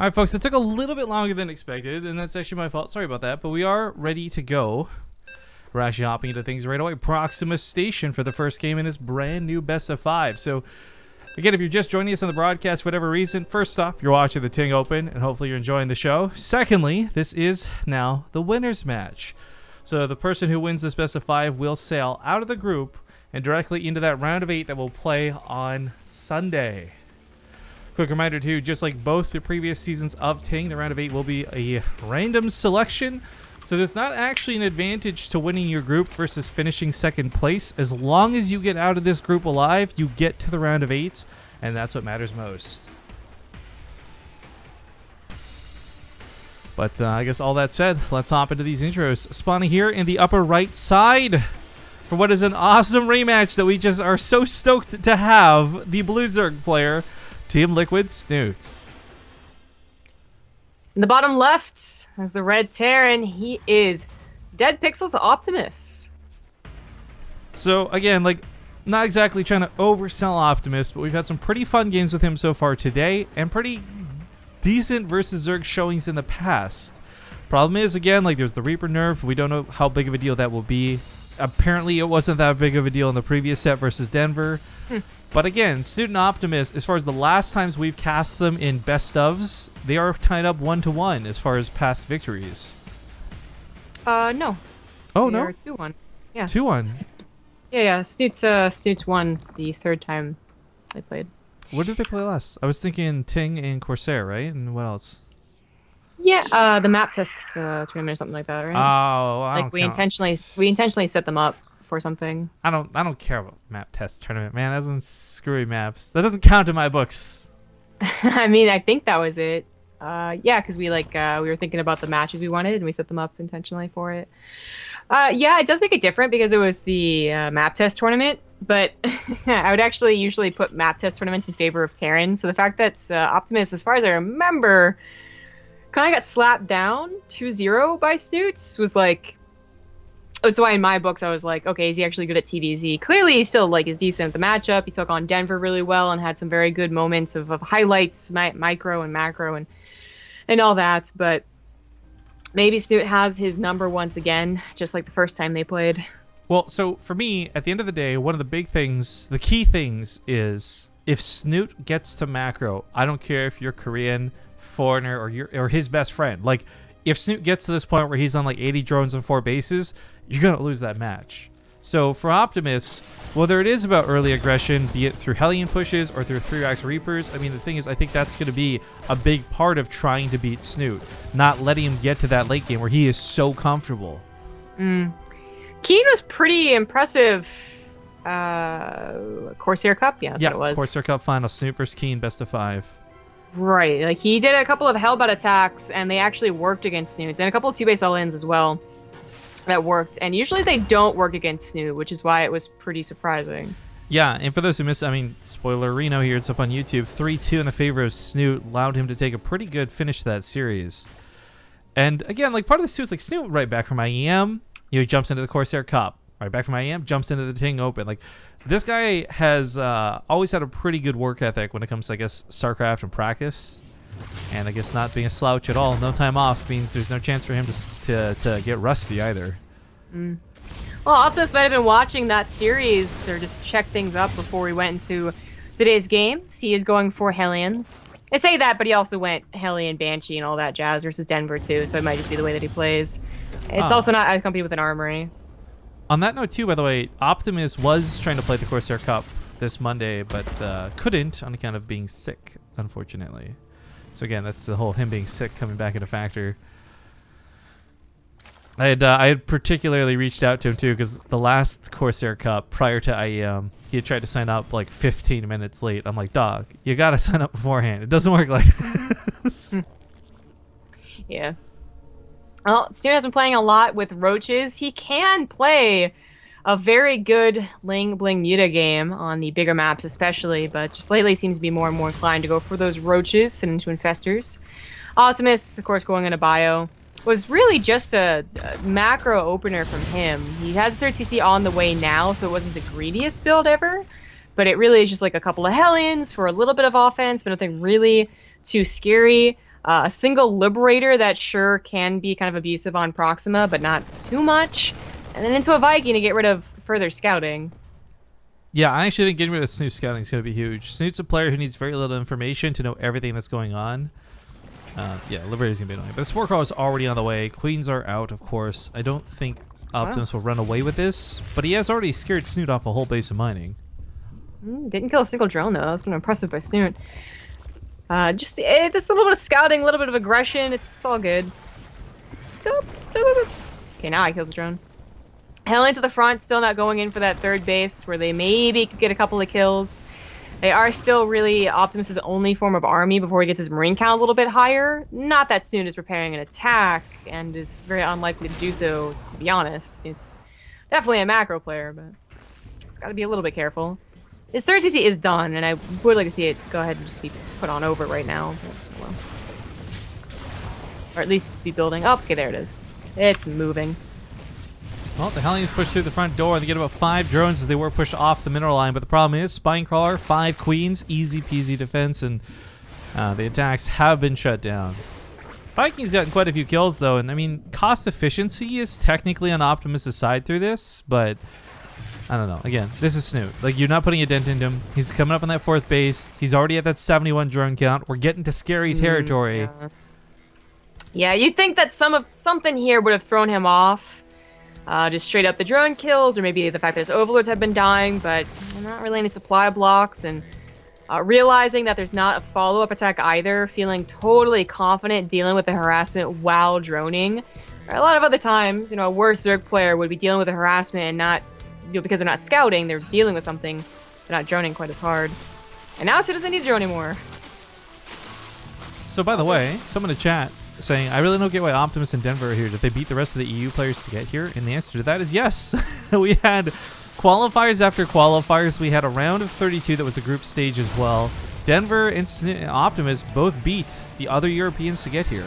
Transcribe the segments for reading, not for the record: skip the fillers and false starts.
All right, folks, that took a little bit longer than expected, and that's actually my fault. Sorry about that, but we are ready to go. We're actually hopping into things right away. Proximus Station for the first game in this brand new best of 5. So, again, if you're just joining us on the broadcast for whatever reason, first off, you're watching the TING Open, and hopefully you're enjoying the show. Secondly, this is now the winner's match. So the person who wins this best of 5 will sail out of the group and directly into that round of 8 that will play on Sunday. Quick reminder too, just like both the previous seasons of TING, the round of 8 will be a random selection. So there's not actually an advantage to winning your group versus finishing second place. As long as you get out of this group alive, you get to the round of 8, and that's what matters most. But I guess all that said, let's hop into these intros. Spawning here in the upper right side for what is an awesome rematch that we just are so stoked to have. The Blue Zerg player, Team Liquid Snute. In the bottom left is the red Terran. He is Dead Pixels Optimus. So again, like, not exactly trying to oversell Optimus, but we've had some pretty fun games with him so far today, and pretty decent versus Zerg showings in the past. Problem is, again, like, there's the Reaper nerf. We don't know how big of a deal that will be. Apparently, it wasn't that big of a deal in the previous set versus Denver. But again, Snute and Optimus, as far as the last times we've cast them in best ofs, they are tied up 1-1 as far as past victories. No. Oh, They no? are 2-1. Yeah. 2-1. Yeah. Snute's won the third time they played. What did they play last? I was thinking Ting and Corsair, right? And what else? Yeah, the map test tournament or something like that, right? Oh, I like don't we count. intentionally set them up for something. I don't care about map test tournament, man. That doesn't screwy maps. That doesn't count in my books. I mean, I think that was it. Yeah, because we were thinking about the matches we wanted and we set them up intentionally for it. Yeah, it does make it different because it was the map test tournament, but I would actually usually put map test tournaments in favor of Terran. So the fact that Optimus, as far as I remember, kind of got slapped down 2-0 by Snutes was like, that's why in my books I was like, okay, is he actually good at TvZ? Clearly he still is decent at the matchup. He took on Denver really well and had some very good moments of highlights, micro and macro and all that, but maybe Snute has his number once again, just like the first time they played. Well, so for me, at the end of the day, one of the big things, the key things is if Snute gets to macro, I don't care if you're Korean, foreigner, or his best friend. Like, if Snute gets to this point where he's on like 80 drones and 4 bases, you're going to lose that match. So for Optimus, whether it is about early aggression, be it through Hellion pushes or through 3-Axe Reapers, I mean, the thing is, I think that's going to be a big part of trying to beat Snute, not letting him get to that late game where he is so comfortable. Keen was pretty impressive. Corsair Cup, yeah, that's what it was. Corsair Cup final, Snute versus Keen, best of 5. Right, like he did a couple of Hellbat attacks, and they actually worked against Snutes, and a couple of 2-base all-ins as well that worked. And usually they don't work against Snute, which is why it was pretty surprising. Yeah, and for those who missed, I mean, spoiler Reno here, it's up on YouTube. 3-2 in the favor of Snute allowed him to take a pretty good finish to that series. And again, like, part of this too is like Snute right back from IEM, he jumps into the Corsair Cup. Right back from IEM, jumps into the TING Open. Like, this guy has always had a pretty good work ethic when it comes to, I guess, StarCraft and practice. And I guess not being a slouch at all, no time off, means there's no chance for him to get rusty either. Well, Optimus might have been watching that series or just check things up before we went into today's games. He is going for Hellions. I say that, but he also went Hellion, Banshee, and all that jazz versus Denver too, so it might just be the way that he plays. It's also not accompanied with an armory. On that note, too, by the way, Optimus was trying to play the Corsair Cup this Monday, but couldn't on account of being sick, unfortunately. So again, that's the whole him being sick coming back into factor. I had particularly reached out to him, too, because the last Corsair Cup, prior to IEM, he had tried to sign up like 15 minutes late. I'm like, dog, you got to sign up beforehand. It doesn't work like this. Yeah. Well, Snute has been playing a lot with roaches. He can play a very good Ling Bling Muta game on the bigger maps especially, but just lately seems to be more and more inclined to go for those roaches and into infestors. Optimus, of course, going into bio, was really just a macro opener from him. He has 3rd CC on the way now, so it wasn't the greediest build ever, but it really is just like a couple of Hellions for a little bit of offense, but nothing really too scary. A single Liberator that sure can be kind of abusive on Proxima, but not too much. And then into a Viking to get rid of further scouting. Yeah, I actually think getting rid of Snute scouting is going to be huge. Snute's a player who needs very little information to know everything that's going on. Yeah, Liberator's going to be annoying. But the Spore Crawl is already on the way. Queens are out, of course. I don't think Optimus will run away with this, but he has already scared Snute off a whole base of mining. Didn't kill a single drone, though. That was kind of impressive by Snute. Just this little bit of scouting, a little bit of aggression. It's all good. Okay, now I kills the drone. Hailing to the front, still not going in for that third base where they maybe could get a couple of kills. They are still really Optimus's only form of army before he gets his marine count a little bit higher. Not that Snute is preparing an attack and is very unlikely to do so, to be honest. It's definitely a macro player, but it's got to be a little bit careful. His third CC is done, and I would like to see it go ahead and just be put on over right now. But, well. Or at least be building. Oh, okay, there it is. It's moving. Well, the Hellions push through the front door. They get about 5 drones as they were pushed off the mineral line. But the problem is, Spine Crawler, 5 Queens, easy peasy defense, and the attacks have been shut down. Viking's gotten quite a few kills, though, and I mean, cost efficiency is technically on Optimus' side through this, but I don't know. Again, this is Snute. Like, you're not putting a dent into him. He's coming up on that 4th base. He's already at that 71 drone count. We're getting to scary territory. Yeah, you'd think that something here would have thrown him off. Just straight up the drone kills, or maybe the fact that his overlords have been dying, but not really any supply blocks, and realizing that there's not a follow-up attack either, feeling totally confident dealing with the harassment while droning. A lot of other times, a worse Zerg player would be dealing with the harassment and not, because they're not scouting, they're dealing with something, they're not droning quite as hard. And now Sid doesn't need to drone anymore. So by the way, someone in chat saying, I really don't get why Optimus and Denver are here. Did they beat the rest of the EU players to get here? And the answer to that is yes. We had qualifiers after qualifiers. We had a round of 32 that was a group stage as well. Denver and Optimus both beat the other Europeans to get here.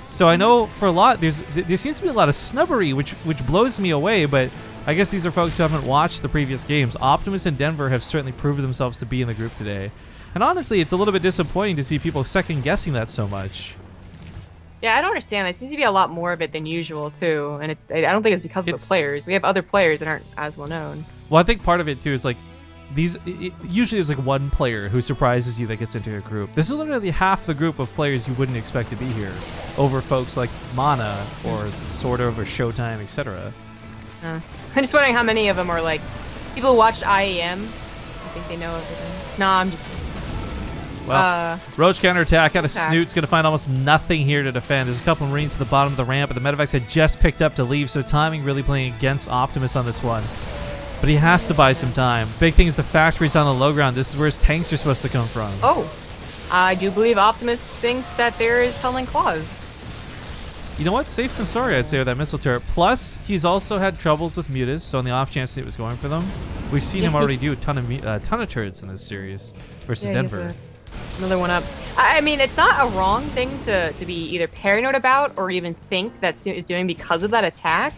So I know for a lot, there seems to be a lot of snubbery, which blows me away, but I guess these are folks who haven't watched the previous games. Optimus and Denver have certainly proved themselves to be in the group today. And honestly, it's a little bit disappointing to see people second-guessing that so much. Yeah, I don't understand. There seems to be a lot more of it than usual, too. And I don't think it's because of the players. We have other players that aren't as well known. Well, I think part of it, too, is like, usually there's like one player who surprises you that gets into a group. This is literally half the group of players you wouldn't expect to be here over folks like Mana or Sort of or Showtime, etc. I'm just wondering how many of them are like people who watched IEM. I think they know everything. No, I'm just kidding. Well, Roach counterattack out of Snute's going to find almost nothing here to defend. There's a couple of Marines at the bottom of the ramp, but the Medevacs had just picked up to leave, so timing really playing against Optimus on this one. But he has to buy some time. Big thing is the factory's on the low ground. This is where his tanks are supposed to come from. Oh, I do believe Optimus thinks that there is tunneling claws. You know what? Safe than sorry, I'd say, with that missile turret. Plus, he's also had troubles with mutas, so on the off chance that it was going for them, we've seen him already do a ton of turrets in this series versus Denver. Another one up. I mean, it's not a wrong thing to be either paranoid about or even think that Snute is doing because of that attack.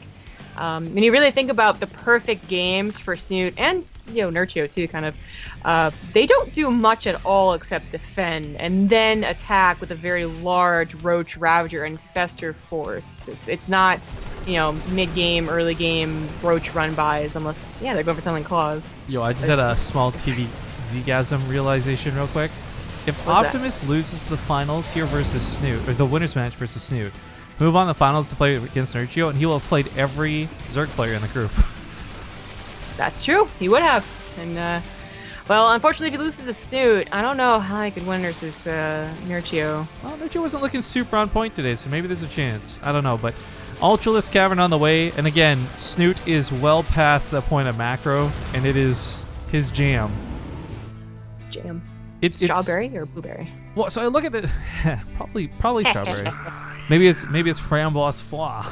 When you really think about the perfect games for Snute and Nurchio too, kind of, they don't do much at all except defend and then attack with a very large Roach, Ravager, and Fester force. It's not mid-game, early-game Roach run-bys unless they're going for tunneling claws. Yo, I just had a small TvZ-gasm realization real quick. If Optimus loses the finals here versus Snute, or the winner's match versus Snute, move on the finals to play against Nurchio, and he will have played every Zerg player in the group. That's true. He would have. And, well, unfortunately, if he loses to Snute, I don't know how he could win versus Nurchio. Well, Nurchio wasn't looking super on point today, so maybe there's a chance. I don't know, but Ultralisk Cavern on the way, and again, Snute is well past the point of macro, and it is his jam. It's jam. It's strawberry or blueberry? Well, so I look at the probably strawberry. maybe it's framboise foie.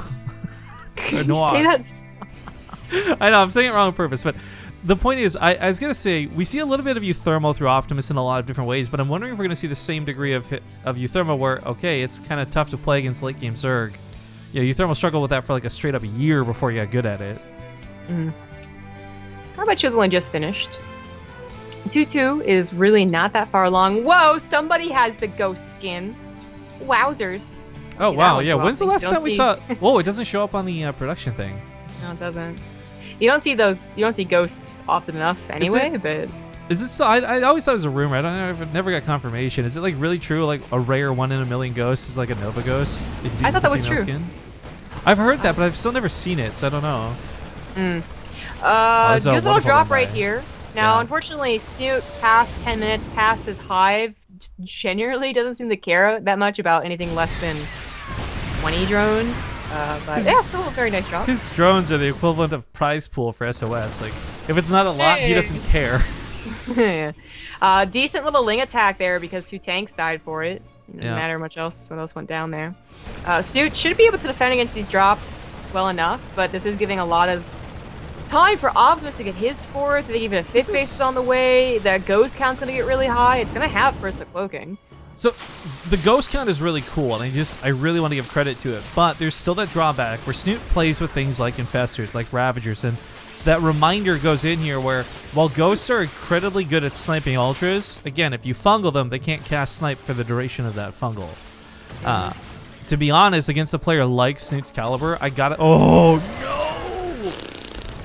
Or noir. You say that? I know I'm saying it wrong on purpose, but the point is, I was gonna say we see a little bit of Euthermal through Optimus in a lot of different ways, but I'm wondering if we're gonna see the same degree of Euthermal where it's kind of tough to play against late game Zerg. Euthermal struggled with that for like a straight up year before he got good at it. How about Chiseling just finished? 2-2 is really not that far along. Whoa, somebody has the ghost skin. Wowzers. Oh, See that wow. one Yeah, too when's the often. last You don't time we see- saw... Whoa, it doesn't show up on the production thing. No, it doesn't. You don't see those. You don't see ghosts often enough anyway. But Is this... I always thought it was a rumor. I never got confirmation. Is it, like, really true? Like, a rare 1 in a million ghost is, like, a Nova ghost? If you I use thought the that was female true. Skin? I've heard that, but I've still never seen it, so I don't know. Good little wonderful drop run right by. here. Now, Yeah. unfortunately, Snute past 10 minutes past his hive just generally doesn't seem to care that much about anything less than 20 drones. But yeah, still a very nice drop. His drones are the equivalent of prize pool for SOS. Like, if it's not a lot, he Hey. doesn't care. Decent little Ling attack there because 2 tanks died for it. Didn't Yeah. matter much else. What else went down there? Snute should be able to defend against these drops well enough, but this is giving a lot of time for Optimus to get his fourth. I think even a fifth base is on the way. The ghost count's gonna get really high. It's gonna have first cloaking. So, the ghost count is really cool, and I really want to give credit to it. But there's still that drawback where Snute plays with things like Infestors, like Ravagers, and that reminder goes in here where, while ghosts are incredibly good at sniping ultras, again, if you fungal them, they can't cast snipe for the duration of that fungal. To be honest, against a player like Snoot's caliber, I gotta... Oh, no!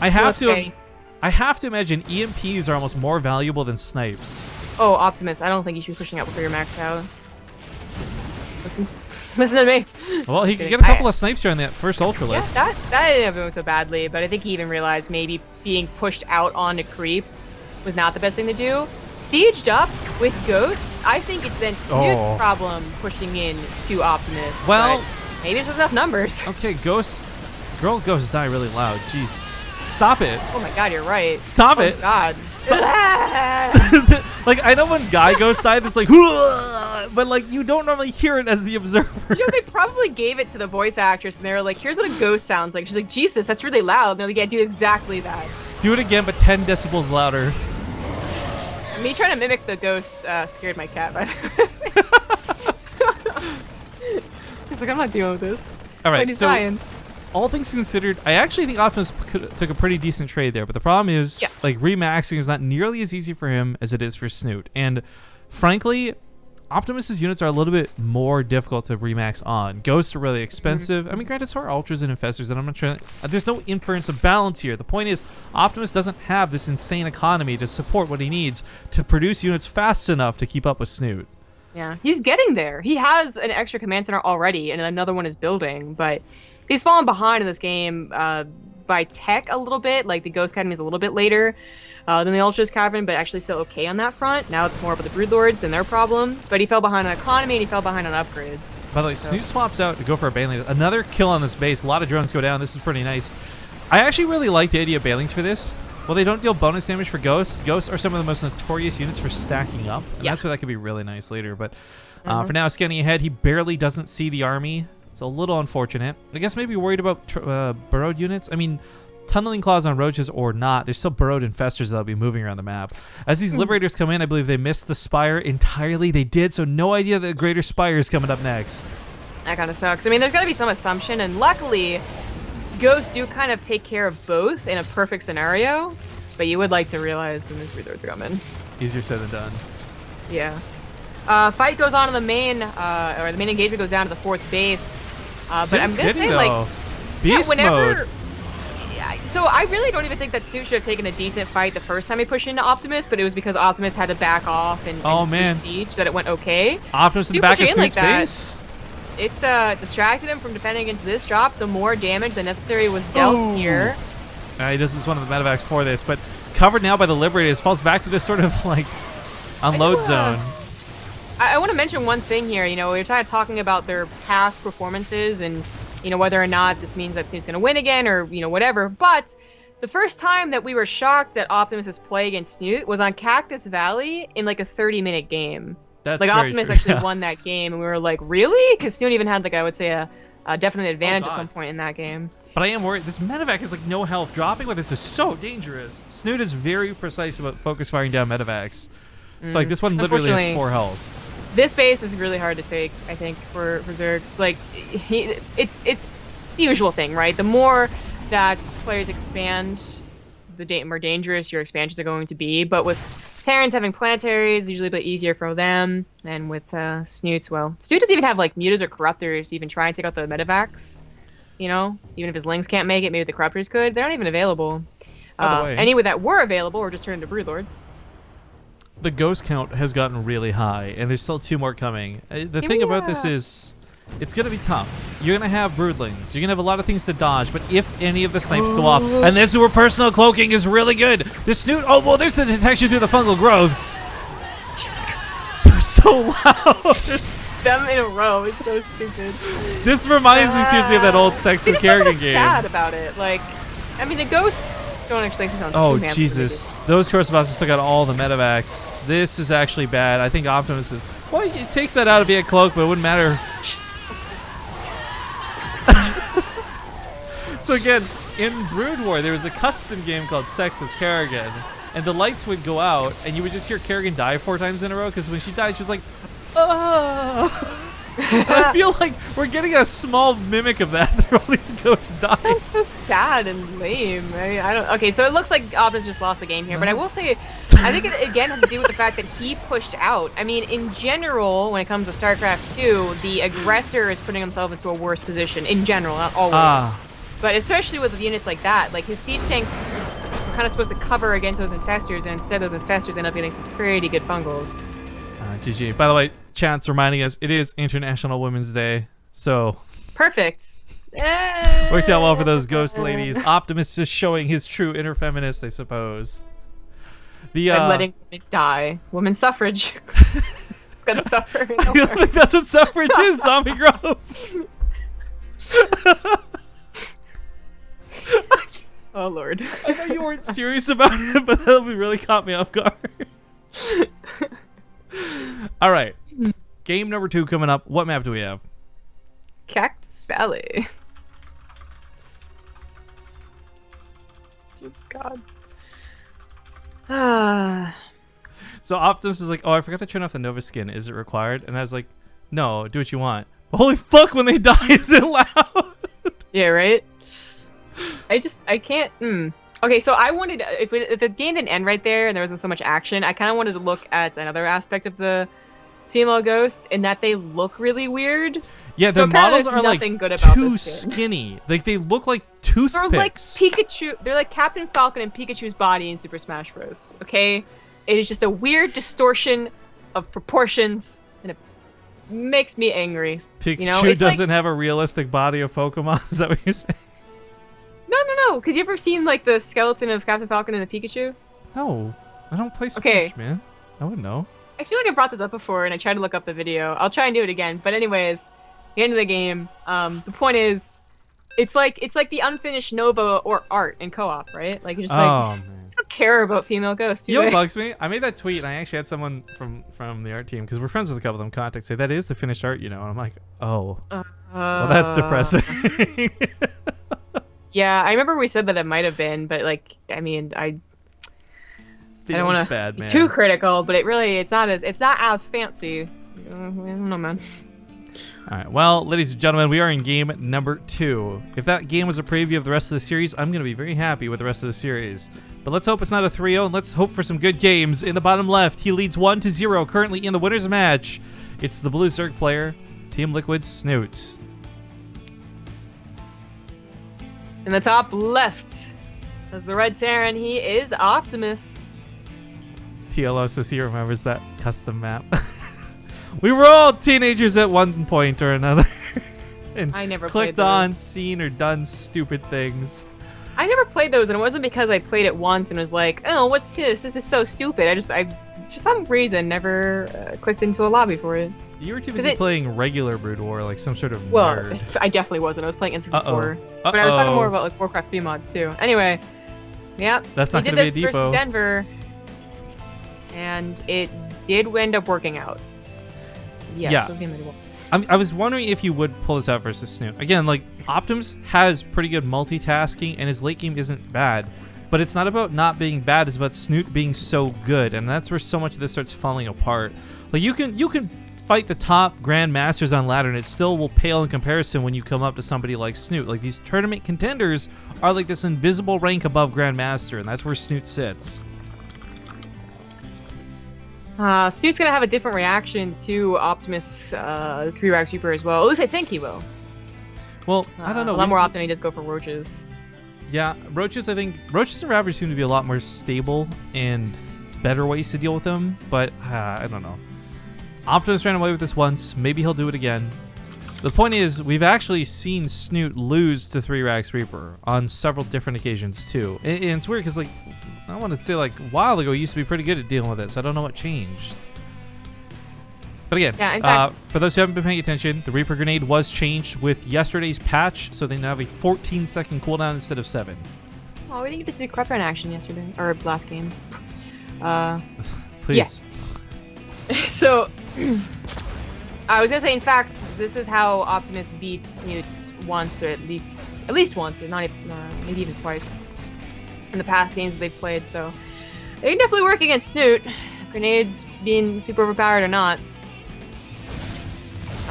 I have to imagine EMPs are almost more valuable than snipes. Oh, Optimus, I don't think you should be pushing out before you're maxed out. Listen to me. Well, he Just could kidding. get a couple of snipes here on that first ultra Yeah, list. that didn't have been so badly, but I think he even realized maybe being pushed out on a creep was not the best thing to do. Sieged up with ghosts, I think it's then Snoot's problem pushing in to Optimus. Well- but maybe it's just enough numbers. Okay, ghosts... Girl ghosts die really loud. Jeez. Stop it. Oh my god, you're right. Stop Oh it. god. Like, I know when guy ghosts die, it's like... But, like, you don't normally hear it as the observer. You know, they probably gave it to the voice actress, and they were like, here's what a ghost sounds like. She's like, Jesus, that's really loud. And they're like, yeah, do exactly that. Do it again, but 10 decibels louder. Me trying to mimic the ghosts scared my cat, by the way. He's like, I'm not dealing with this. All right, He's so dying. all things considered, I actually think Optimus took a pretty decent trade there. But the problem is, Yeah. like, remaxing is not nearly as easy for him as it is for Snute. And frankly, Optimus's units are a little bit more difficult to remax on. Ghosts are really expensive. I mean, granted, so are Ultras and Infestors, and I'm not trying. There's no inference of balance here. The point is, Optimus doesn't have this insane economy to support what he needs to produce units fast enough to keep up with Snute. Yeah, he's getting there. He has an extra command center already, and another one is building, but he's fallen behind in this game by tech a little bit. Like, the Ghost Academy is a little bit later than the Ultras Cavern, but actually still okay on that front. Now it's more about the Broodlords and their problem, but he fell behind on economy and he fell behind on upgrades. By the way, Snute swaps out to go for a Baneling. Another kill on this base. A lot of drones go down. This is pretty nice. I actually really like the idea of Banelings for this. Well, they don't deal bonus damage for ghosts. Ghosts are some of the most notorious units for stacking up, and that's where that could be really nice later. But for now, scanning ahead, he barely doesn't see the army. It's a little unfortunate. I guess maybe worried about burrowed units. I mean, tunneling claws on roaches or not, there's still burrowed infestors that'll be moving around the map. As these liberators come in, I believe they missed the spire entirely. They did, so no idea that the greater spire is coming up next. That kind of sucks. I mean, there's got to be some assumption, and luckily, ghosts do kind of take care of both in a perfect scenario, but you would like to realize when the Broodlords are coming. Easier said than done. Yeah. Fight goes on in the main, or the main engagement goes down to the 4th base. But I'm gonna say, like, Beast whenever. mode. Yeah, so I really don't even think that Snute should have taken a decent fight the first time he pushed into Optimus, but it was because Optimus had to back off and siege that it went okay. Optimus in the Snute back of pushing in Snoot's like that. base. It distracted him from defending against this drop, so more damage than necessary was dealt here. He does this one of the medevacs for this, but covered now by the Liberators, falls back to this sort of like unload zone. I want to mention one thing here. You know, we were talking about their past performances and, you know, whether or not this means that Snoot's going to win again or, you know, whatever. But the first time that we were shocked at Optimus's play against Snute was on Cactus Valley in like a 30-minute game. That's like, very Optimus true, actually yeah. won that game, and we were like, really? Because Snute even had, like, I would say a definite advantage at God. some point in that game. But I am worried. This medevac has like no health. Dropping with this is so dangerous. Snute is very precise about focus firing down medevacs. So like this one literally has Unfortunately, 4 health. This base is really hard to take, I think, for Zerg. It's like, it's the usual thing, right? The more that players expand, the more dangerous your expansions are going to be. But with Terrans having planetaries usually a bit easier for them, and with Snutes, well, Snute doesn't even have like mutas or corruptors to even try and take out the medevacs. You know, even if his lings can't make it, maybe the corruptors could. They're not even available. By the way, any that were available were just turned into broodlords. The ghost count has gotten really high, and there's still 2 more coming. The thing about this is, it's going to be tough. You're going to have broodlings. You're going to have a lot of things to dodge, but if any of the snipes go off, and this is where personal cloaking is really good. The Snute, oh, well, there's the detection through the fungal growths. They're so loud. Them in a row is so stupid. This reminds me seriously of that old Sex with Kerrigan game. Sad about it. Like, I mean, the ghosts don't actually sound Oh, Jesus. Those Corsair bosses still got all the medevacs. This is actually bad. I think Optimus is... Well, it takes that out of being a cloak, but it wouldn't matter. So again, in Brood War, there was a custom game called Sex with Kerrigan, and the lights would go out, and you would just hear Kerrigan die 4 times in a row, because when she died, she was like, oh. I feel like we're getting a small mimic of that through all these ghosts dying. Sounds so sad and lame. I don't. Okay, so it looks like Optimus just lost the game here, but I will say, I think it again has to do with the fact that he pushed out. I mean, in general, when it comes to StarCraft 2, the aggressor is putting himself into a worse position. In general, not always. But especially with units like that, like his siege tanks were kind of supposed to cover against those infestors, and instead those infestors end up getting some pretty good fungals. GG. By the way, Chance reminding us, it is International Women's Day, so... Perfect. Worked out well for those ghost ladies. Optimus just showing his true inner feminist, I suppose. And letting women die. Women's suffrage. It's gonna suffer. I think that's what suffrage is, Zombie Grove. Oh, Lord. I know you weren't serious about it, but that really caught me off guard. All right. Game number 2 coming up. What map do we have? Cactus Valley. Oh, God. So Optimus is like, oh, I forgot to turn off the Nova skin. Is it required? And I was like, no, do what you want. But holy fuck, when they die, is it loud? Yeah, right? I can't. Okay, so I wanted, if the game didn't end right there and there wasn't so much action, I kind of wanted to look at another aspect of the female ghosts, in that they look really weird. Yeah, so their models are like too skinny. Like they look like toothpicks. They're like Pikachu. They're like Captain Falcon and Pikachu's body in Super Smash Bros. Okay, it is just a weird distortion of proportions, and it makes me angry. Pikachu doesn't have a realistic body of Pokemon. Is that what you're saying? No. Because you ever seen like the skeleton of Captain Falcon and the Pikachu? No, I don't play Smash, man. I wouldn't know. I feel like I brought this up before, and I tried to look up the video. I'll try and do it again. But anyways, the end of the game. The point is, it's like the unfinished Nova or art in co-op, right? Like you're just like, I don't care about female ghosts. You know what bugs me? I made that tweet, and I actually had someone from the art team, because we're friends with a couple of them, contact say that is the finished art, And I'm like, oh, well, that's depressing. Yeah, I remember we said that it might have been, but like, I mean, I don't want to be too critical, but it's not as fancy. I don't know, man. All right, well, ladies and gentlemen, we are in game number 2. If that game was a preview of the rest of the series, I'm going to be very happy with the rest of the series. But let's hope it's not a 3-0, and let's hope for some good games. In the bottom left, he leads 1-0, currently in the winner's match. It's the Blue Zerg player, Team Liquid's Snute. In the top left, as the Red Terran, he is Optimus. TLO says he remembers that custom map. We were all teenagers at one point or another. And I never clicked played on, those. seen, or done stupid things. I never played those, and it wasn't because I played it once and was like, oh, what's this? This is so stupid. I for some reason, never clicked into a lobby for it. You were too busy playing regular Brood War, like some sort of nerd. Well, I definitely wasn't. I was playing N64. But I was talking more about like Warcraft 3 mods, too. Anyway, yeah. That's not going to be a depot. Versus Denver, and it did end up working out. Yes, yeah. It was game of the I was wondering if you would pull this out versus Snute. Again, like, Optimus has pretty good multitasking, and his late game isn't bad. But it's not about not being bad, it's about Snute being so good, and that's where so much of this starts falling apart. Like, you can fight the top Grandmasters on ladder, and it still will pale in comparison when you come up to somebody like Snute. Like, these tournament contenders are like this invisible rank above Grandmaster, and that's where Snute sits. Snoot's gonna have a different reaction to Optimus, the 3-Rax Reaper as well. At least I think he will. Well, I don't know. A lot more often he does go for roaches. Yeah, roaches, I think... Roaches and ravagers seem to be a lot more stable and better ways to deal with them, but I don't know. Optimus ran away with this once. Maybe he'll do it again. The point is, we've actually seen Snute lose to 3-Rax Reaper on several different occasions, too. And it's weird, because, like, I want to say, like, a while ago, he used to be pretty good at dealing with it, so I don't know what changed. But again, yeah, in fact, for those who haven't been paying attention, the Reaper Grenade was changed with yesterday's patch, so they now have a 14-second cooldown instead of 7. Oh, we didn't get to see Crep in action yesterday, or last game. Please. Yeah. So, I was gonna say, in fact, this is how Optimus beats Snute once, or at least once, if not maybe even twice, in the past games that they've played. So, they can definitely work against Snute, grenades being super overpowered or not.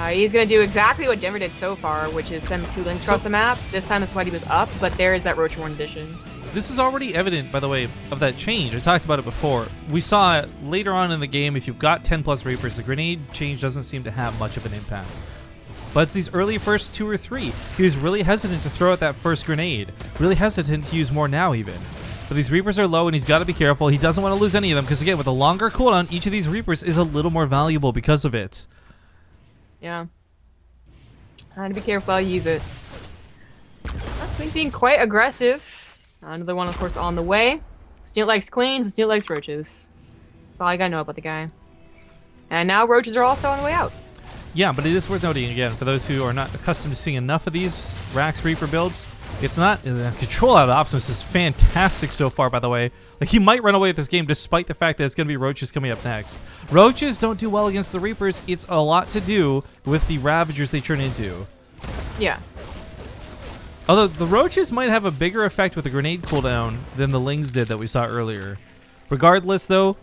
He's going to do exactly what Denver did so far, which is send 2 links across the map. This time his Sweaty was up, but there is that Roach Warren addition. This is already evident, by the way, of that change. I talked about it before. We saw it later on in the game. If you've got 10 plus Reapers, the grenade change doesn't seem to have much of an impact. But it's these early first 2 or 3. He was really hesitant to throw out that first grenade. Really hesitant to use more now, even. But these Reapers are low, and he's got to be careful. He doesn't want to lose any of them, because again, with a longer cooldown, each of these Reapers is a little more valuable because of it. Yeah. I had to be careful how you use it. He's being quite aggressive. Another one, of course, on the way. Snute likes queens, and Snute likes roaches. That's all I gotta know about the guy. And now roaches are also on the way out. Yeah, but it is worth noting, again, for those who are not accustomed to seeing enough of these Rax Reaper builds, it's not... The control out of Optimus is fantastic so far, by the way. Like, he might run away with this game despite the fact that it's going to be roaches coming up next. Roaches don't do well against the Reapers. It's a lot to do with the Ravagers they turn into. Yeah. Although, the roaches might have a bigger effect with the grenade cooldown than the Lings did that we saw earlier. Regardless, though,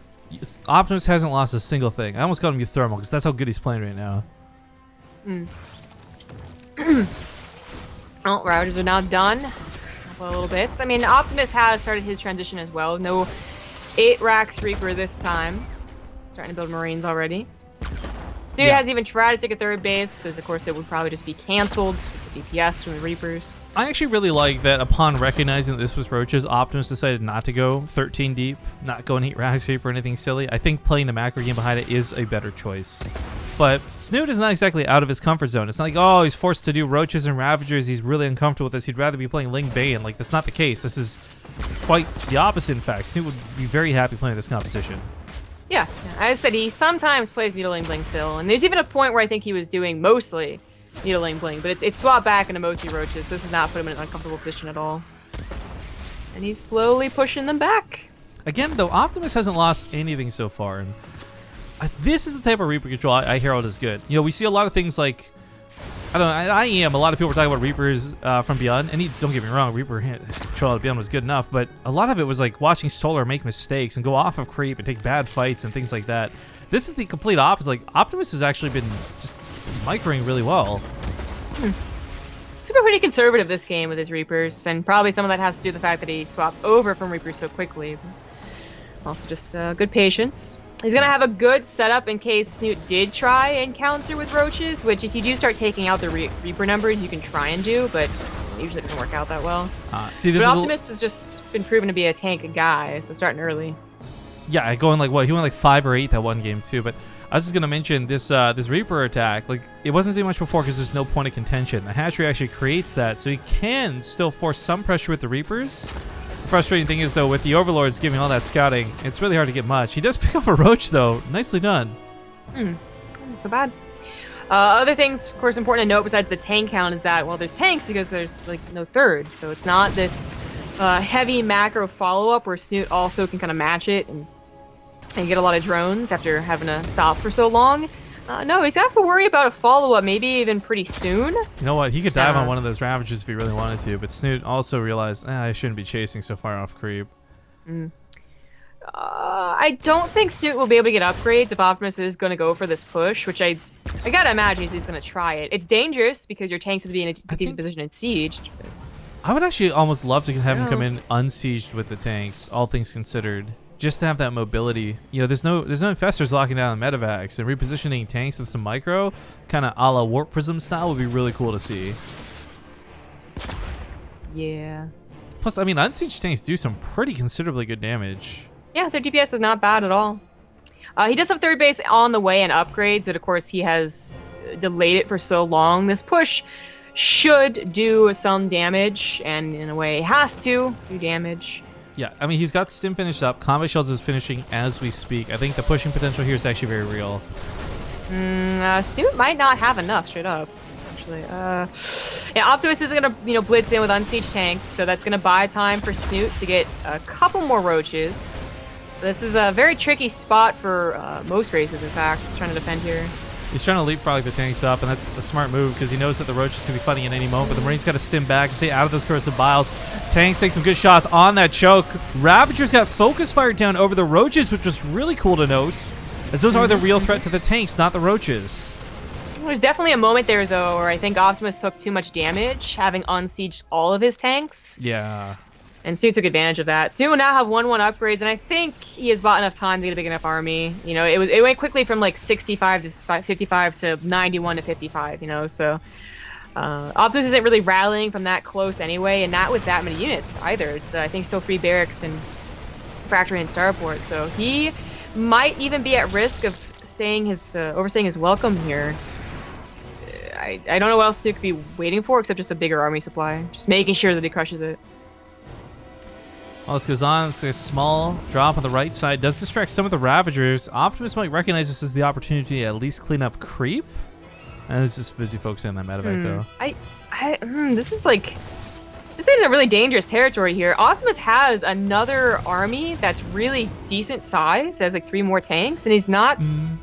Optimus hasn't lost a single thing. I almost called him Euthermal, because that's how good he's playing right now. Oh, Ravagers are now done. A little bit. I mean, Optimus has started his transition as well. No 8-Rax Reaper this time. Starting to build Marines already. Snute hasn't even tried to take a 3rd base, as of course it would probably just be cancelled with the DPS from the Reapers. I actually really like that upon recognizing that this was roaches, Optimus decided not to go 13 deep, not go and 8-Rax Reaper or anything silly. I think playing the macro game behind it is a better choice. But Snute is not exactly out of his comfort zone. It's not like, oh, he's forced to do roaches and ravagers. He's really uncomfortable with this. He'd rather be playing Ling Bane. Like, that's not the case. This is quite the opposite, in fact. Snute would be very happy playing this composition. Yeah, I said he sometimes plays Needling Bling still, and there's even a point where I think he was doing mostly Needling Bling, but it's swapped back into mostly roaches, so this does not put him in an uncomfortable position at all. And he's slowly pushing them back. Again, though, Optimus hasn't lost anything so far, and this is the type of Reaper control I herald is good. You know, we see a lot of things like, I don't know, a lot of people were talking about Reapers from Beyond, and don't get me wrong, Reaper control out of Beyond was good enough, but a lot of it was like watching Solar make mistakes and go off of creep and take bad fights and things like that. This is the complete opposite. Like, Optimus has actually been just microing really well. Super pretty conservative this game with his Reapers, and probably some of that has to do with the fact that he swapped over from Reapers so quickly. Also just good patience. He's going to have a good setup in case Snute did try and counter with roaches, which if you do start taking out the Reaper numbers, you can try and do, but it usually doesn't work out that well. But Optimus has just been proven to be a tank guy, so starting early. Yeah, going like, what, he went like 5 or 8 that one game too, but I was just going to mention this this Reaper attack, like, it wasn't doing much before because there's no point of contention. The hatchery actually creates that, so he can still force some pressure with the Reapers. Frustrating thing is, though, with the Overlords giving all that scouting, it's really hard to get much. He does pick up a roach, though. Nicely done. Not so bad. Other things, of course, important to note besides the tank count is that, well, there's tanks because there's, like, no third. So it's not this heavy macro follow-up where Snute also can kind of match it and get a lot of drones after having to stop for so long. No, he's going to have to worry about a follow-up, maybe even pretty soon. You know what? He could dive on one of those Ravagers if he really wanted to, but Snute also realized, I shouldn't be chasing so far off creep. I don't think Snute will be able to get upgrades if Optimus is going to go for this push, which I gotta imagine he's going to try it. It's dangerous because your tank's going to be in a decent position in siege. I would actually almost love to have him come in unsieged with the tanks, all things considered. just to have that mobility. You know, there's no infestors locking down the medevacs, and repositioning tanks with some micro, kind of a la Warp Prism style, would be really cool to see. Yeah. Plus, I mean, unsieged tanks do some pretty considerably good damage. Yeah, their DPS is not bad at all. He does have third base on the way and upgrades, but of course he has delayed it for so long. This push should do some damage, and in a way has to do damage. Yeah, I mean, he's got Stim finished up. Combat Shields is finishing as we speak. I think the pushing potential here is actually very real. Snute might not have enough, straight up. Actually, yeah, Optimus is gonna, blitz in with unsieged tanks, so that's gonna buy time for Snute to get a couple more roaches. This is a very tricky spot for most races, in fact. He's trying to defend here. He's trying to leapfrog the tanks up, and that's a smart move because he knows that the Roach is going to be fighting at any moment, but the Marine's got to stim back, stay out of those corrosive biles. Tanks take some good shots on that choke. Ravager's got focus fired down over the Roaches, which was really cool to note, as those are the real threat to the tanks, not the Roaches. There's definitely a moment there, though, where I think Optimus took too much damage, having unsieged all of his tanks. Yeah. And Snute took advantage of that. Snute will now have 1-1 upgrades, and I think he has bought enough time to get a big enough army. It went quickly from like 65 to 55 to 91 to 55. So Optimus isn't really rallying from that close anyway, and not with that many units either. It's I think still 3 barracks and factory and starport, so he might even be at risk of overstaying his welcome here. I don't know what else Snute could be waiting for except just a bigger army supply, just making sure that he crushes it. Well, this goes on. It's a small drop on the right side. Does distract some of the Ravagers. Optimus might recognize this as the opportunity to at least clean up creep. And this is busy focusing on that medevac, though. This is in a really dangerous territory here. Optimus has another army that's really decent size. It has like 3 more tanks, and he's not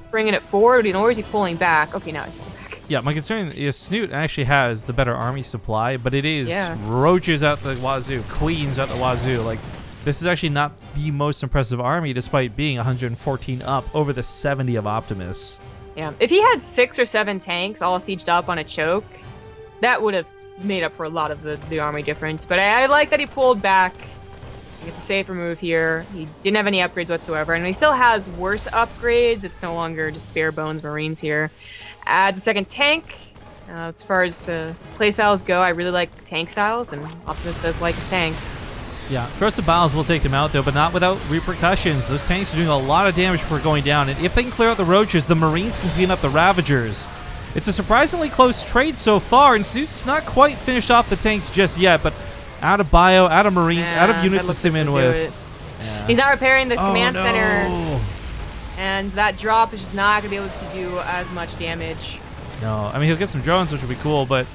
bringing it forward, nor is he pulling back. Okay, now he's pulling back. Yeah, my concern is Snute actually has the better army supply, but it is Yeah. Roaches out the wazoo, Queens out the wazoo. Like, this is actually not the most impressive army, despite being 114 up over the 70 of Optimus. Yeah, if he had 6 or 7 tanks all sieged up on a choke, that would have made up for a lot of the army difference. But I like that he pulled back. I think it's a safer move here. He didn't have any upgrades whatsoever, and he still has worse upgrades. It's no longer just bare bones Marines here. Adds a second tank. As far as playstyles go, I really like tank styles, and Optimus does like his tanks. Yeah, Corrosive Biles will take them out, though, but not without repercussions. Those tanks are doing a lot of damage before going down, and if they can clear out the Roaches, the Marines can clean up the Ravagers. It's a surprisingly close trade so far, and Snute's not quite finished off the tanks just yet, but out of bio, out of Marines, out of units to sim in with. Yeah. He's not repairing the command no. center, and that drop is just not going to be able to do as much damage. No, I mean, he'll get some drones, which will be cool, but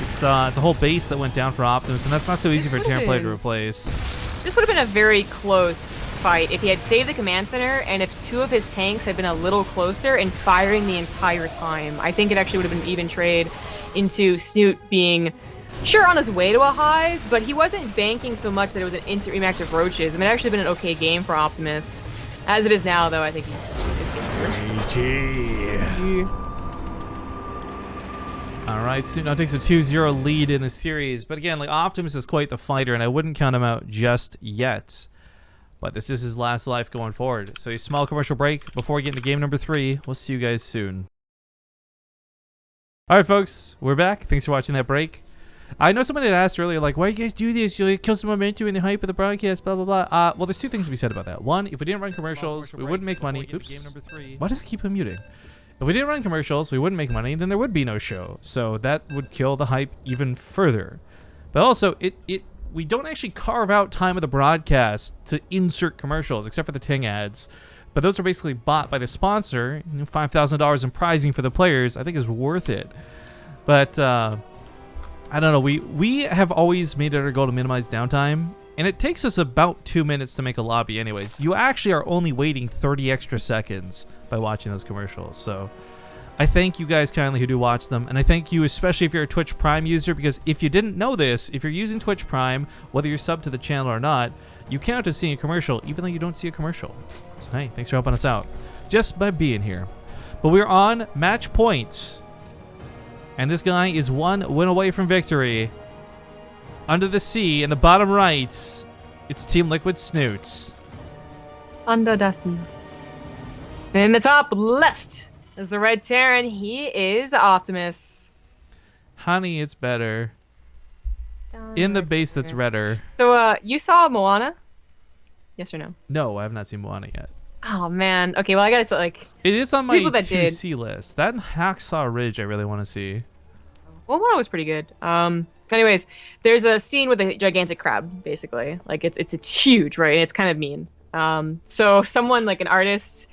it's a whole base that went down for Optimus, and that's not so easy for a Terran player to replace. This would have been a very close fight if he had saved the command center, and if 2 of his tanks had been a little closer and firing the entire time. I think it actually would have been an even trade into Snute being, sure, on his way to a hive, but he wasn't banking so much that it was an instant remax of Roaches. I mean, it actually been an okay game for Optimus. As it is now, though, I think he's GG. All right, Snute now takes a 2-0 lead in the series. But again, like, Optimus is quite the fighter, and I wouldn't count him out just yet. But this is his last life going forward. So a small commercial break before we get into game number 3. We'll see you guys soon. All right, folks, we're back. Thanks for watching that break. I know somebody had asked earlier, like, why do you guys do this? You'll kill some momentum in the hype of the broadcast, blah, blah, blah. Well, there's 2 things to be said about that. One, if we didn't run commercials, we wouldn't make money. Oops. Why does it keep unmuting? If we didn't run commercials, we wouldn't make money, then there would be no show. So that would kill the hype even further. But also, we don't actually carve out time of the broadcast to insert commercials, except for the TING ads. But those are basically bought by the sponsor. $5,000 in prizing for the players, I think, is worth it. But I don't know. We have always made it our goal to minimize downtime. And it takes us about 2 minutes to make a lobby anyways. You actually are only waiting 30 extra seconds by watching those commercials. So I thank you guys kindly who do watch them. And I thank you especially if you're a Twitch Prime user, because if you didn't know this, if you're using Twitch Prime, whether you're subbed to the channel or not, you count as seeing a commercial even though you don't see a commercial. So hey, thanks for helping us out just by being here. But we're on match point. And this guy is 1 win away from victory. Under the sea in the bottom right, it's Team Liquid Snute. Under the sea. In the top left is the red Terran. He is Optimus. Honey, it's better. In the base that's redder. So, you saw Moana? Yes or no? No, I have not seen Moana yet. Oh, man. Okay, well, I gotta like... It is on my people that did. 2C list. That and Hacksaw Ridge I really want to see. Well, Moana was pretty good. Anyways, there's a scene with a gigantic crab, basically. Like, it's huge, right? And it's kind of mean. So someone, like an artist,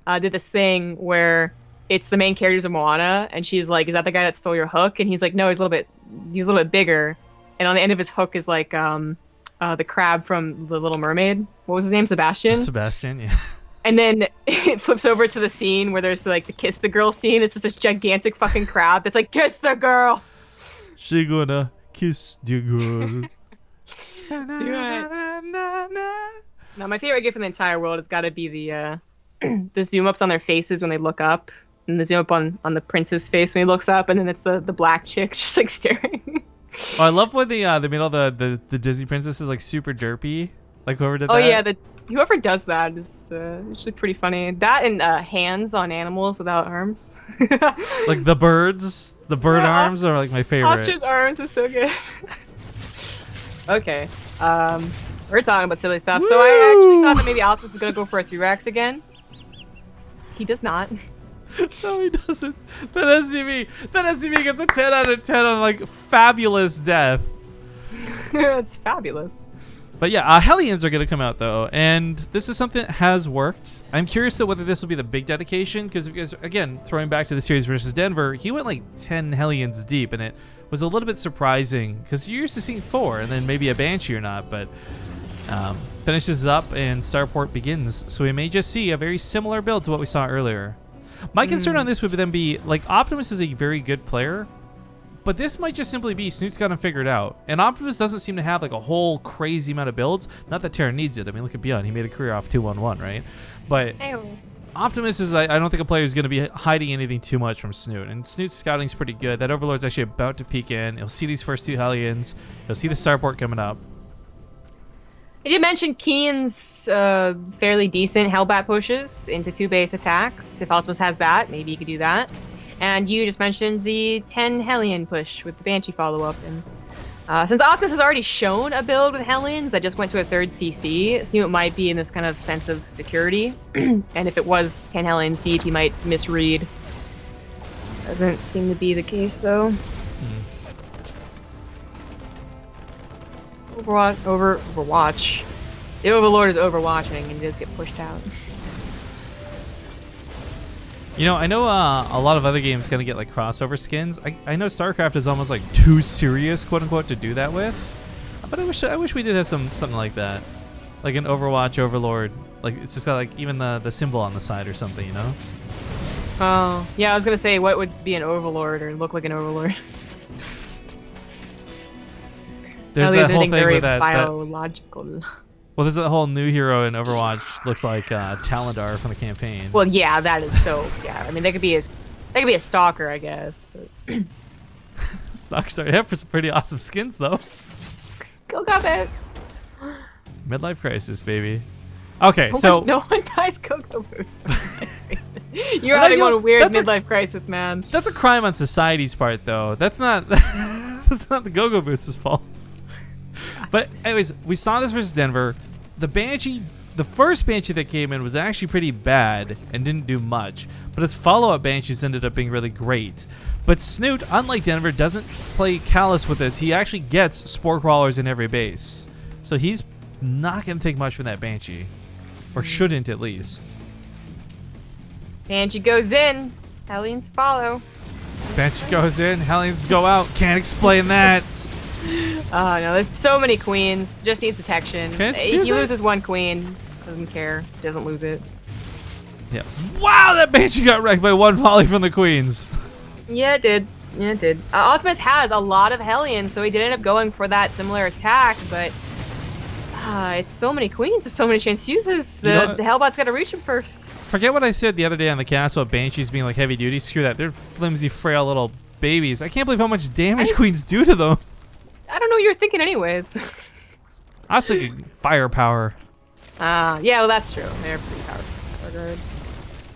did this thing where it's the main characters of Moana, and she's like, "Is that the guy that stole your hook?" And he's like, "No, he's a little bit bigger." And on the end of his hook is like the crab from The Little Mermaid. What was his name? Sebastian. Sebastian, yeah. And then it flips over to the scene where there's like the kiss the girl scene. It's just this gigantic fucking crab that's like, "Kiss the girl." She gonna kiss the girl. Do it. Now, my favorite gift in the entire world has got to be the zoom ups on their faces when they look up, and the zoom up on the prince's face when he looks up, and then it's the black chick just like staring. Oh, I love when they made all the Disney princesses like super derpy. Like whoever did that. Oh yeah, whoever does that is usually pretty funny. That and hands on animals without arms. Like the birds, the bird arms are like my favorite. Ostrich arms are so good. Okay, we're talking about silly stuff. Woo! So I actually thought that maybe Optimus is gonna go for a 3-Rex again. He does not. No, he doesn't. That SCV gets a 10 out of 10 on like fabulous death. It's fabulous. But yeah, Hellions are going to come out though, and this is something that has worked. I'm curious to whether this will be the big dedication, because again, throwing back to the series versus Denver, he went like 10 Hellions deep, and it was a little bit surprising because you're used to seeing 4 and then maybe a Banshee or not, but finishes up and Starport begins. So we may just see a very similar build to what we saw earlier. My concern on this would then be, like, Optimus is a very good player, but this might just simply be Snute's got him figured out. And Optimus doesn't seem to have, like, a whole crazy amount of builds. Not that Terra needs it. I mean, look at Beyond. He made a career off 2-1-1, right? But Optimus is, I don't think a player who's going to be hiding anything too much from Snute. And Snute's scouting's pretty good. That Overlord's actually about to peek in. You'll see these first 2 Hellions. You'll see the Starport coming up. I did mention Keen's fairly decent Hellbat pushes into 2 base attacks. If Optimus has that, maybe you could do that. And you just mentioned the 10 Hellion push with the Banshee follow-up. And since Optimus has already shown a build with Hellions that just went to a 3rd CC, Snute might be in this kind of sense of security. And if it was 10 Hellions deep, he might misread. Doesn't seem to be the case, though. Overwatch. The Overlord is overwatching and he does get pushed out. You know, I know a lot of other games kind of get like crossover skins. I know StarCraft is almost like too serious, quote unquote, to do that with. But I wish we did have something like that, like an Overwatch Overlord. Like it's just got like even the symbol on the side or something, you know? Oh yeah, I was gonna say what would be an Overlord or look like an Overlord. There's that whole thing with that biological. Well, there's that whole new hero in Overwatch looks like Talendar from the campaign. Well, yeah, that is so. Yeah, I mean, they could be a stalker, I guess. But... Stalkers are for some pretty awesome skins, though. Go Boots! Midlife Crisis, baby. Okay, so no one buys Go Boots. You're having one weird midlife crisis, man. That's a crime on society's part, though. That's not that's not the Go Boots' fault. But anyways, we saw this versus Denver. The Banshee, the first Banshee that came in was actually pretty bad and didn't do much. But his follow-up Banshees ended up being really great. But Snute, unlike Denver, doesn't play callous with this. He actually gets Spore Crawlers in every base. So he's not going to take much from that Banshee. Or shouldn't, at least. Banshee goes in. Hellions follow. Banshee goes in. Hellions go out. Can't explain that. Oh no, there's so many queens. Just needs detection. He loses 1 queen. Doesn't care. Doesn't lose it. Yeah. Wow, that Banshee got wrecked by 1 volley from the queens. Yeah, it did. Yeah, it did. Optimus has a lot of Hellions, so he did end up going for that similar attack, but it's so many queens, there's so many transfuses. The Hellbot's got to reach him first. Forget what I said the other day on the cast about Banshees being like heavy duty. Screw that. They're flimsy, frail little babies. I can't believe how much damage queens do to them. I don't know what you're thinking anyways. I was thinking firepower. Yeah, well, that's true. They're pretty powerful.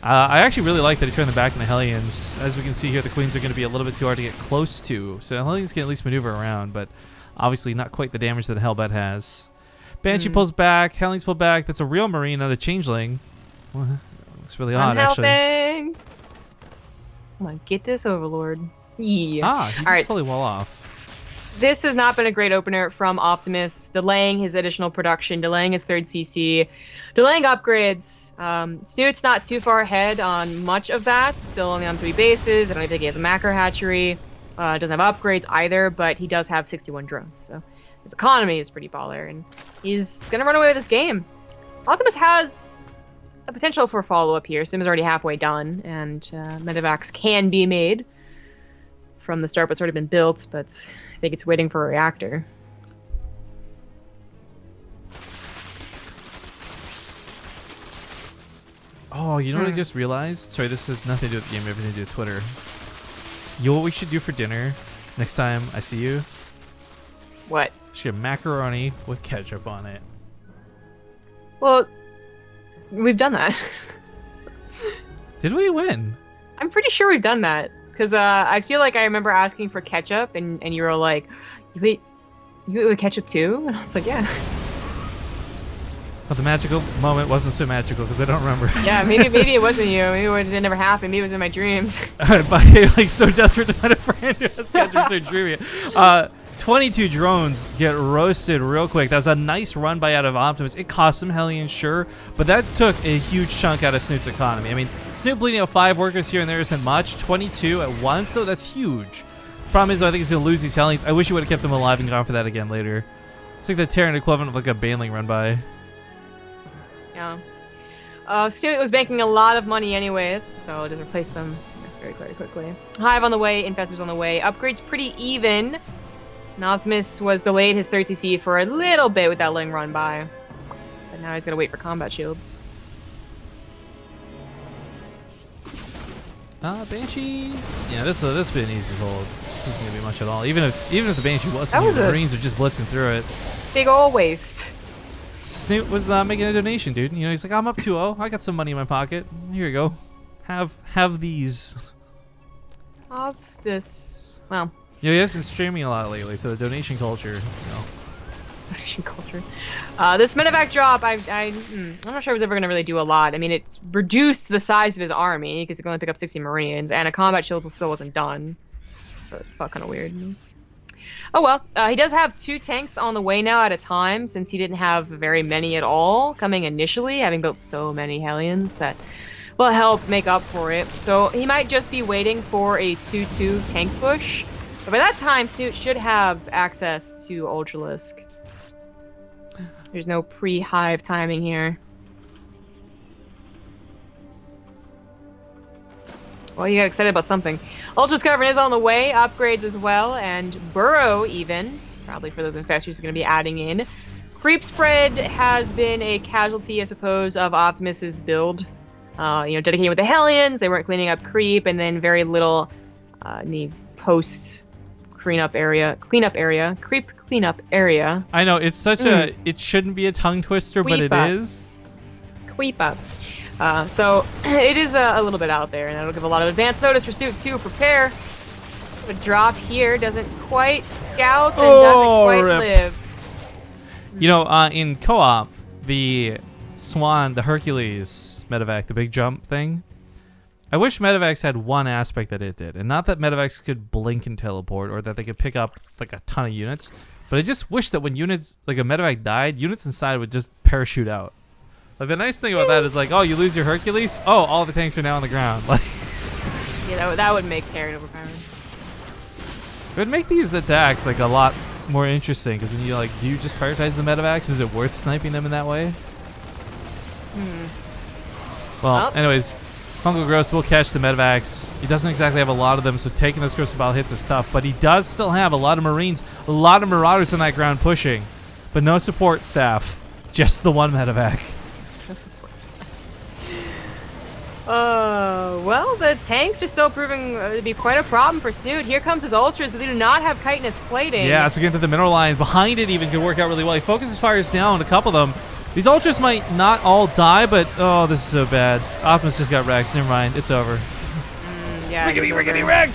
I actually really like that he turned them back into Hellions. As we can see here, the Queens are going to be a little bit too hard to get close to. So Hellions can at least maneuver around, but obviously not quite the damage that Hellbat has. Banshee pulls back. Hellions pull back. That's a real Marine, not a Changeling. Well, looks really odd, actually. Come on, get this, Overlord. Yeah. He All right. fully wall off. This has not been a great opener from Optimus, delaying his additional production, delaying his third CC, delaying upgrades. Snoot's not too far ahead on much of that, still only on 3 bases. I don't even think he has a macro hatchery. Doesn't have upgrades either, but he does have 61 drones, so his economy is pretty baller, and he's going to run away with this game. Optimus has a potential for follow-up here. Sim is already halfway done, and medevacs can be made from the start, but it's already been built, but I think it's waiting for a reactor. Oh, you know what I just realized? Sorry, this has nothing to do with the game, everything to do with Twitter. You know what we should do for dinner next time I see you? What? We should have macaroni with ketchup on it. Well, we've done that. Did we win? I'm pretty sure we've done that. Because I feel like I remember asking for ketchup, and you were like, you eat with ketchup too? And I was like, yeah. But the magical moment wasn't so magical because I don't remember. Yeah, maybe it wasn't you. Maybe it never happened. Maybe it was in my dreams. But like so desperate to find a friend who has ketchup, so dreamy. 22 drones get roasted real quick. That was a nice run by out of Optimus. It cost some Hellions, sure, but that took a huge chunk out of Snoot's economy. I mean, Snoot bleeding out 5 workers here and there isn't much. 22 at once, though, that's huge. Problem is, though, I think he's going to lose these Hellions. I wish he would have kept them alive and gone for that again later. It's like the Terran equivalent of like a Baneling run by. Yeah. Snoot was banking a lot of money anyways, so just replace them very, very quickly. Hive on the way, Infestors on the way. Upgrades pretty even. And Optimus was delayed his 3rd CC for a little bit with that Ling run by. But now he's got to wait for combat shields. Banshee. Yeah, this will be an easy hold. This isn't gonna be much at all. Even if the Banshee wasn't, the Marines are just blitzing through it. Big ol' waste. Snoot was making a donation, dude. You know, he's like, I'm up 2-0. I got some money in my pocket. Here you go. Have these. Have this. Well. Yeah, he has been streaming a lot lately, so the donation culture, you know. Donation culture. This medevac drop, I'm not sure it was ever going to really do a lot. I mean, it reduced the size of his army because it could only pick up 60 Marines, and a combat shield still wasn't done. So it felt kind of weird. Oh well, he does have 2 tanks on the way now at a time, since he didn't have very many at all coming initially, having built so many Hellions that will help make up for it. So he might just be waiting for a 2-2 tank push. But by that time, Snute should have access to Ultralisk. There's no pre-hive timing here. Well, you got excited about something. Ultra's Cavern is on the way, upgrades as well, and Burrow even, probably for those infestors is going to be adding in. Creep Spread has been a casualty, I suppose, of Optimus's build. Dedicated with the Hellions, they weren't cleaning up creep, and then very little in the post cleanup area. Creep cleanup area. I know, it's such a, it shouldn't be a tongue twister, but it is. Creep up. So it is a little bit out there, and that'll give a lot of advance notice for Snoot to prepare. A drop here doesn't quite scout and doesn't quite live. You know, in co-op, the Swan, the Hercules medevac, the big jump thing, I wish medevacs had one aspect that it did, and not that medevacs could blink and teleport or that they could pick up like a ton of units, but I just wish that when units, like a medevac died, units inside would just parachute out. Like the nice thing about that is like, oh, you lose your Hercules, oh, all the tanks are now on the ground. Like, yeah, that would make Terran overpowered. It would make these attacks like a lot more interesting because then you like, do you just prioritize the medevacs? Is it worth sniping them in that way? Well, anyways, Fungal Gross will catch the medevacs. He doesn't exactly have a lot of them, so taking those Gross Battle hits is tough. But he does still have a lot of Marines, a lot of Marauders on that ground pushing, but no support staff, just the one medevac. No support staff. Well, the tanks are still proving to be quite a problem for Snute. Here comes his Ultras, but they do not have chitinous plating. Yeah, so getting to the mineral line behind it even could work out really well. He focuses fires down a couple of them. These ultras might not all die, but oh, this is so bad. Optimus just got wrecked. Never mind. It's over. Yeah. Rickety wrecked!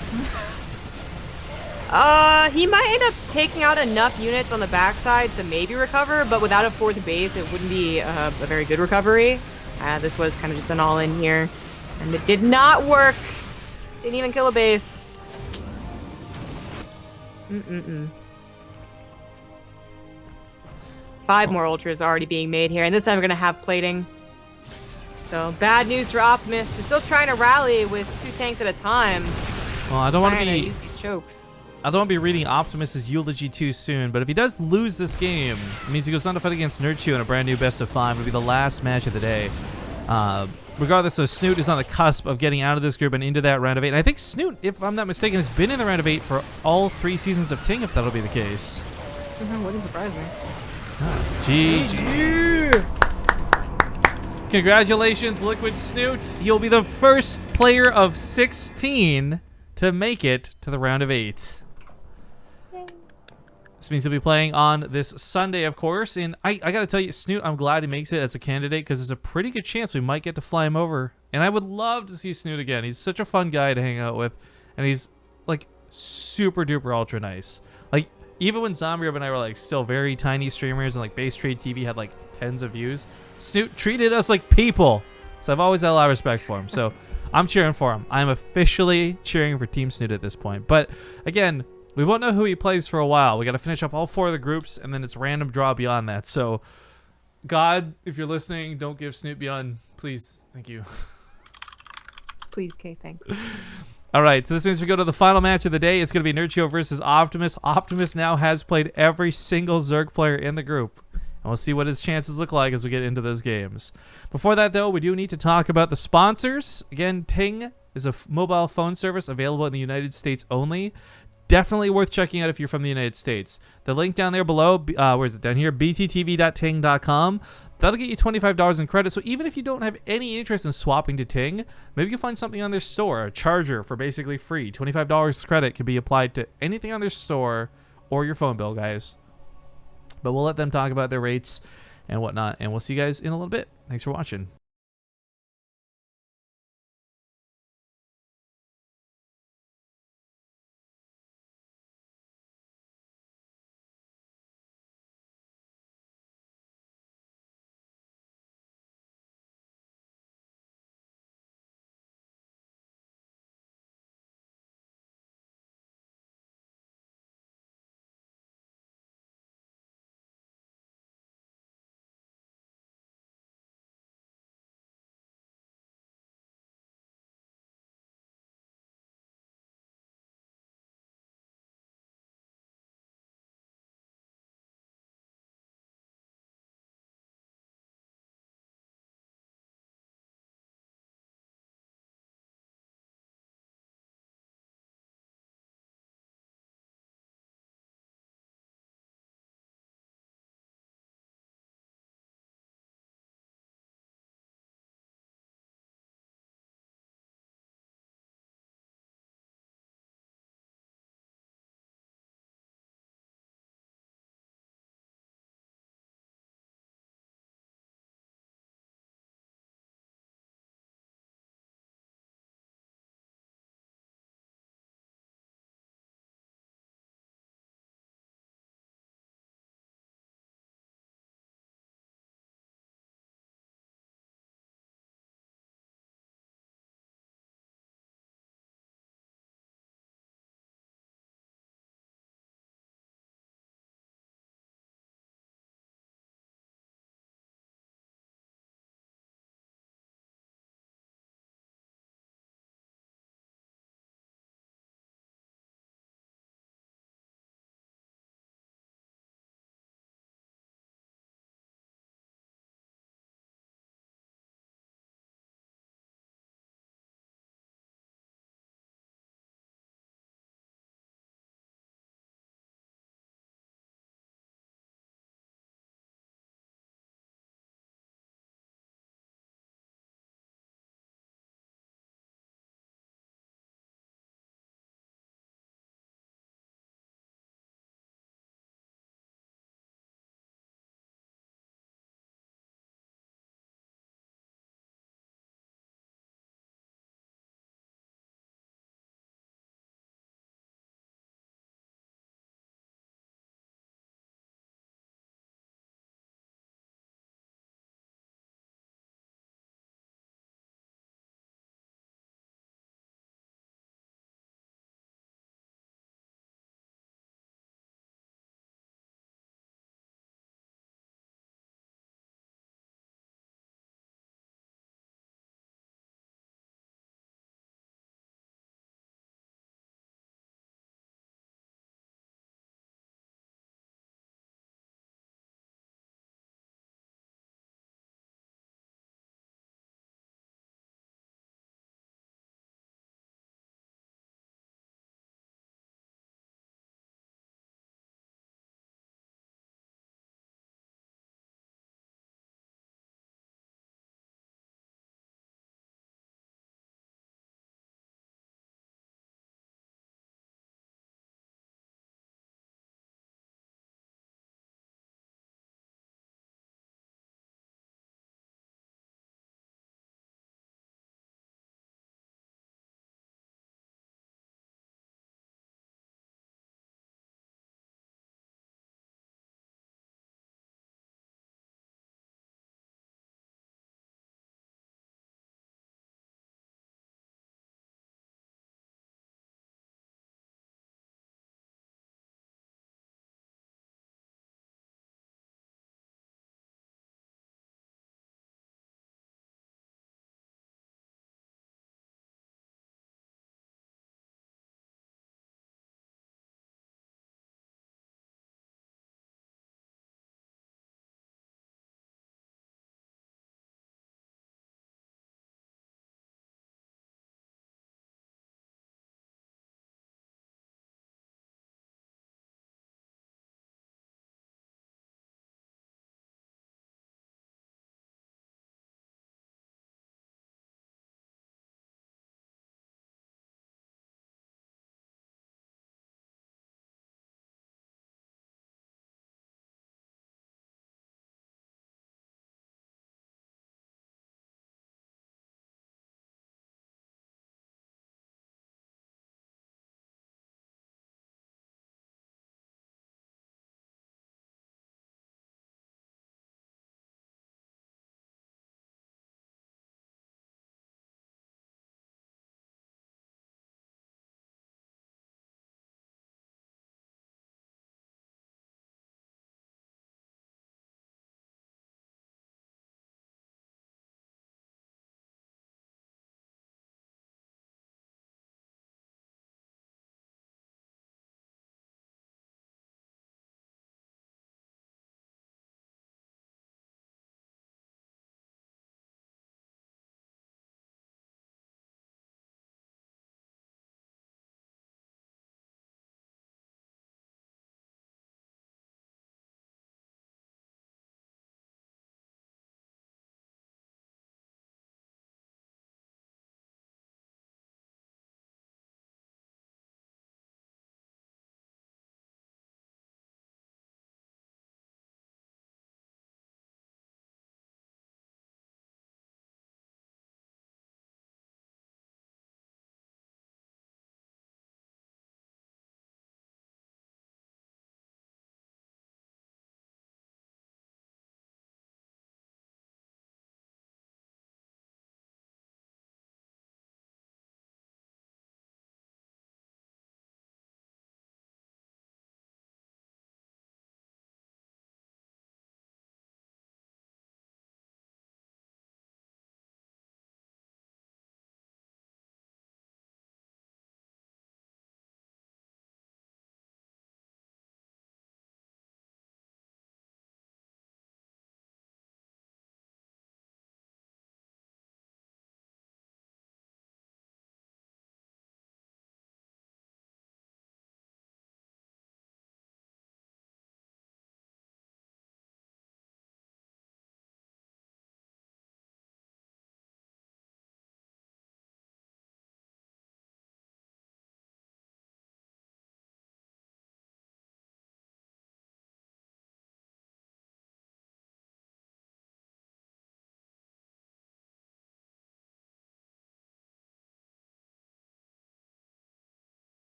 He might end up taking out enough units on the backside to maybe recover, but without a fourth base, it wouldn't be a very good recovery. This was kind of just an all-in here, and it did not work. Didn't even kill a base. 5 more ultras already being made here, and this time we're gonna have plating. So bad news for Optimus, who's still trying to rally with 2 tanks at a time. Well, I don't want to use these chokes. I don't want to be reading Optimus's eulogy too soon, but if he does lose this game, it means he goes on to fight against Nerdchew in a brand new best of 5. It'll be the last match of the day. Regardless, so Snute is on the cusp of getting out of this group and into that round of 8. And I think Snute, if I'm not mistaken, has been in the round of 8 for all 3 seasons of TING, if that'll be the case. Wouldn't surprise me. GG. Congratulations, Liquid Snute. He'll be the first player of 16 to make it to the round of 8. This means he'll be playing on this Sunday, of course. And I got to tell you, Snute, I'm glad he makes it as a candidate because there's a pretty good chance we might get to fly him over. And I would love to see Snute again. He's such a fun guy to hang out with. And he's, like, super duper ultra nice. Like, even when Zombie and I were, like, still very tiny streamers and, like, BaseTradeTV had, like, tens of views, Snute treated us like people. So I've always had a lot of respect for him. So I'm cheering for him. I'm officially cheering for Team Snute at this point. But, again, we won't know who he plays for a while. We got to finish up all 4 of the groups, and then it's random draw beyond that. So, God, if you're listening, don't give Snute beyond. Please. Thank you. Please, Kay, thanks. All right, so this means we go to the final match of the day. It's going to be Nerdchew versus Optimus. Optimus now has played every single Zerg player in the group. And we'll see what his chances look like as we get into those games. Before that, though, we do need to talk about the sponsors. Again, Ting is a mobile phone service available in the United States only. Definitely worth checking out if you're from the United States. The link down there below, where is it? Down here, bttv.ting.com. That'll get you $25 in credit. So even if you don't have any interest in swapping to Ting, maybe you can find something on their store, a charger for basically free. $25 credit can be applied to anything on their store or your phone bill, guys. But we'll let them talk about their rates and whatnot, and we'll see you guys in a little bit. Thanks for watching.